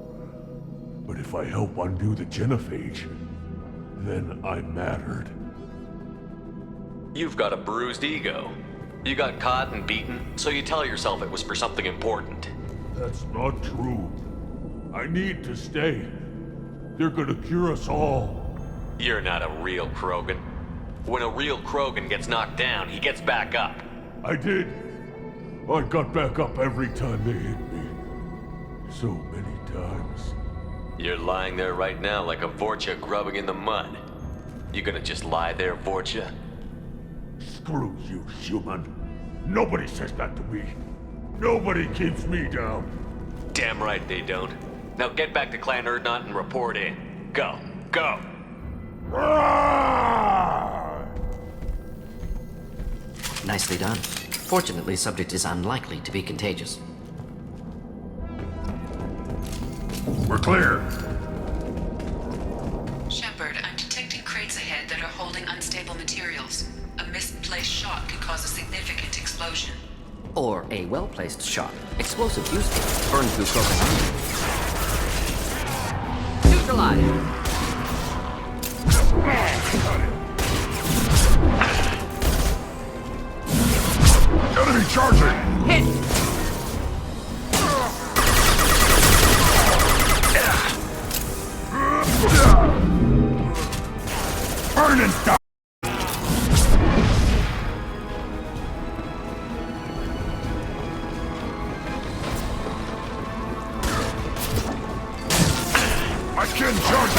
But if I help undo the genophage, then I mattered.
You've got a bruised ego. You got caught and beaten, so you tell yourself it was for something important.
That's not true. I need to stay. They're gonna cure us all.
You're not a real Krogan. When a real Krogan gets knocked down, he gets back up.
I did. I got back up every time they hit me. So many times.
You're lying there right now like a Vorcha grubbing in the mud. You gonna just lie there, Vorcha?
Screw you, human. Nobody says that to me. Nobody keeps me down.
Damn right they don't. Now get back to Clan Erdnot and report in. Go. Go!
Nicely done. Fortunately, subject is unlikely to be contagious.
We're clear.
Shepard, I'm detecting crates ahead that are holding unstable materials. A misplaced shot could cause a significant explosion.
Or a well-placed shot. Explosive use case. Burn through Krogan army. Neutralized!
Enemy charging!
Hit!
Burn and die! I can charge it!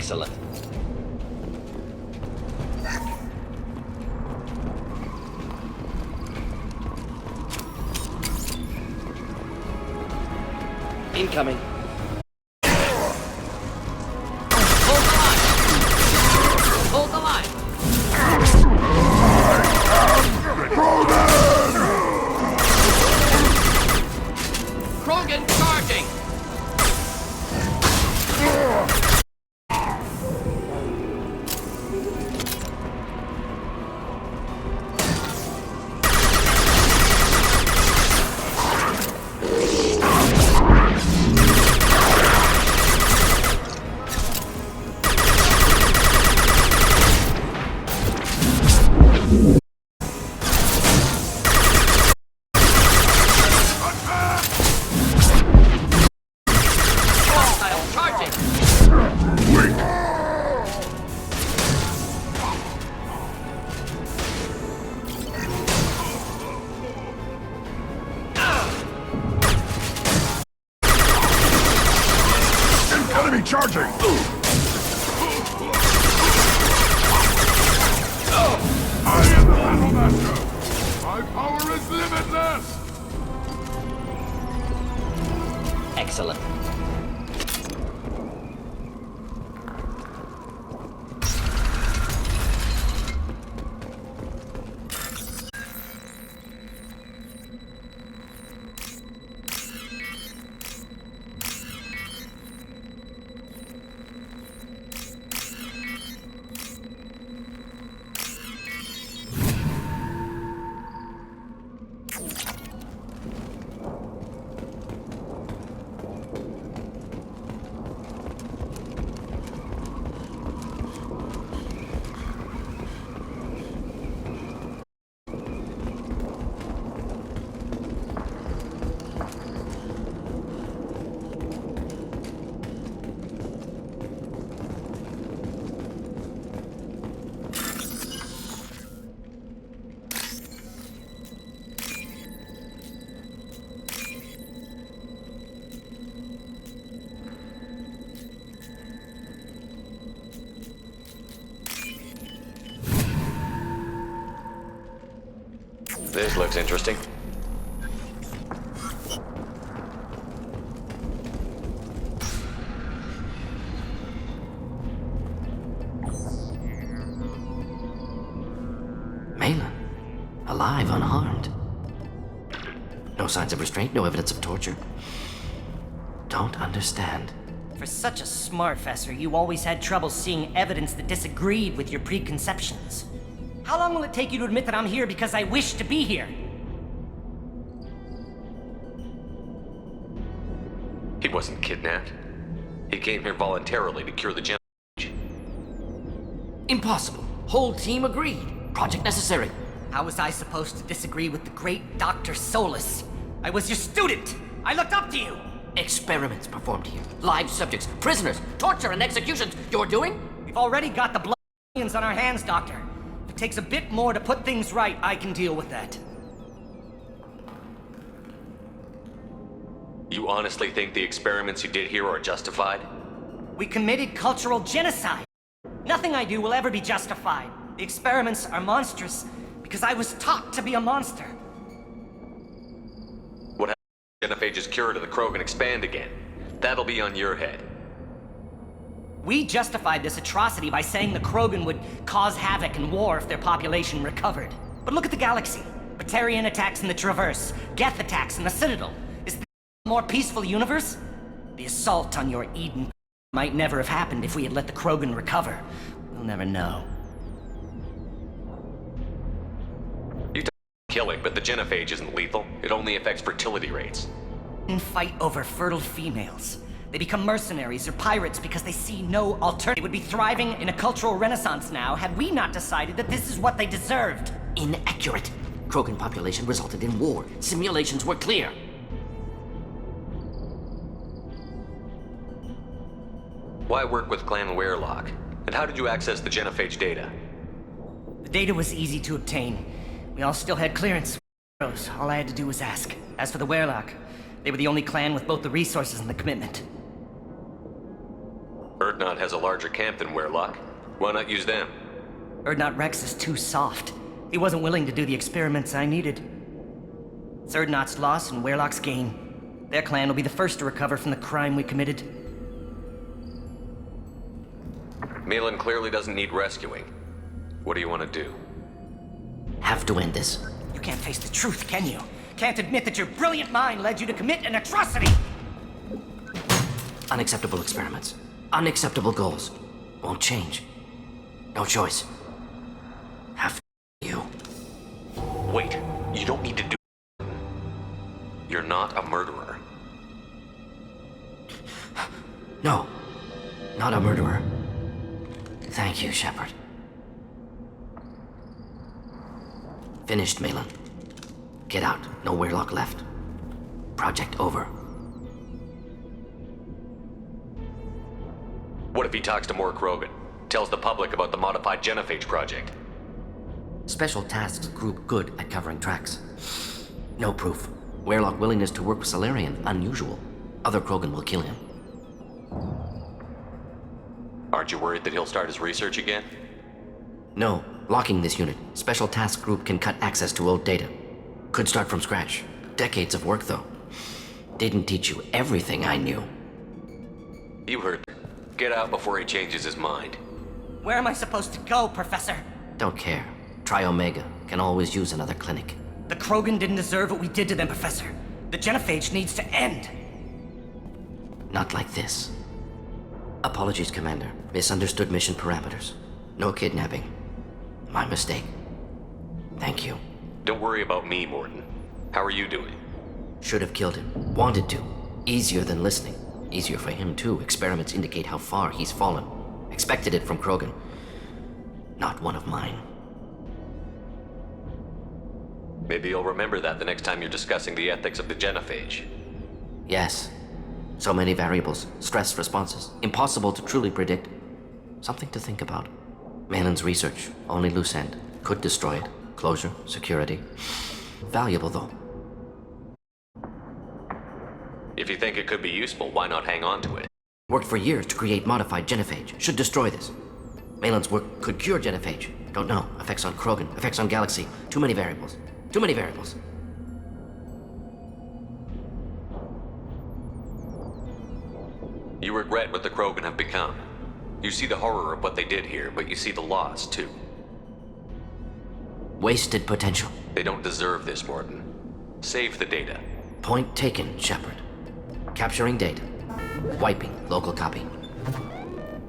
Excellent. Incoming. Hold the line! Hold the line! Krogan charging!
Charging! I am the Battle Master! My power is limitless!
Excellent.
This looks interesting.
Malin, alive, unharmed. No signs of restraint, no evidence of torture. Don't understand.
For such a smart fesser, you always had trouble seeing evidence that disagreed with your preconceptions. How long will it take you to admit that I'm here because I wish to be here?
He wasn't kidnapped. He came here voluntarily to cure the genophage.
Impossible. Whole team agreed. Project necessary.
How was I supposed to disagree with the great Dr. Solus? I was your student! I looked up to you!
Experiments performed here. Live subjects, prisoners, torture and executions. You're doing?
We've already got the blood on our hands, Doctor. If it takes a bit more to put things right, I can deal with that.
You honestly think the experiments you did here are justified?
We committed cultural genocide. Nothing I do will ever be justified. The experiments are monstrous because I was taught to be a monster.
What happens if genophages cure to the Krogan expand again? That'll be on your head.
We justified this atrocity by saying the Krogan would cause havoc and war if their population recovered. But look at the galaxy. Batarian attacks in the Traverse, Geth attacks in the Citadel. Is this a more peaceful universe? The assault on your Eden might never have happened if we had let the Krogan recover. We'll never know.
You talk killing, but the genophage isn't lethal. It only affects fertility rates.
And fight over fertile females. They become mercenaries or pirates because they see no alternative. They would be thriving in a cultural renaissance now had we not decided that this is what they deserved.
Inaccurate. Krogan population resulted in war. Simulations were clear.
Why work with Clan Werelock? And how did you access the genophage data?
The data was easy to obtain. We all still had clearance. All I had to do was ask. As for the Werelock, they were the only clan with both the resources and the commitment.
Erdnot has a larger camp than Werlock. Why not use them?
Erdnot Rex is too soft. He wasn't willing to do the experiments I needed. It's Erdnot's loss and Werlock's gain. Their clan will be the first to recover from the crime we committed.
Malin clearly doesn't need rescuing. What do you want to do?
Have to end this.
You can't face the truth, can you? Can't admit that your brilliant mind led you to commit an atrocity!
Unacceptable experiments. Unacceptable goals. Won't change. No choice. Have you.
Wait, you don't need to do. You're not a murderer.
No. Not a murderer. Thank you, Shepard. Finished, Malin. Get out. No Werlock left. Project over.
What if he talks to more Krogan? Tells the public about the modified genophage project?
Special tasks group good at covering tracks. No proof. Werlock willingness to work with Salarian unusual. Other Krogan will kill him.
Aren't you worried that he'll start his research again?
No. Locking this unit. Special task group can cut access to old data. Could start from scratch. Decades of work, though. Didn't teach you everything I knew.
You heard. Get out before he changes his mind.
Where am I supposed to go, Professor?
Don't care. Try Omega. Can always use another clinic.
The Krogan didn't deserve what we did to them, Professor. The genophage needs to end.
Not like this. Apologies, Commander. Misunderstood mission parameters. No kidnapping. My mistake. Thank you.
Don't worry about me, Mordin. How are you doing?
Should have killed him. Wanted to. Easier than listening. Easier for him, too. Experiments indicate how far he's fallen. Expected it from Krogan. Not one of mine.
Maybe you'll remember that the next time you're discussing the ethics of the genophage.
Yes. So many variables. Stress responses. Impossible to truly predict. Something to think about. Malin's research. Only loose end. Could destroy it. Closure. Security. Valuable, though.
If you think it could be useful, why not hang on to it?
Worked for years to create modified genophage. Should destroy this. Malin's work could cure genophage. Don't know. Effects on Krogan. Effects on Galaxy. Too many variables. Too many variables.
You regret what the Krogan have become. You see the horror of what they did here, but you see the loss, too.
Wasted potential.
They don't deserve this, Mordin. Save the data.
Point taken, Shepard. Capturing data. Wiping local copy.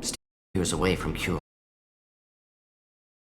Still years away from cure.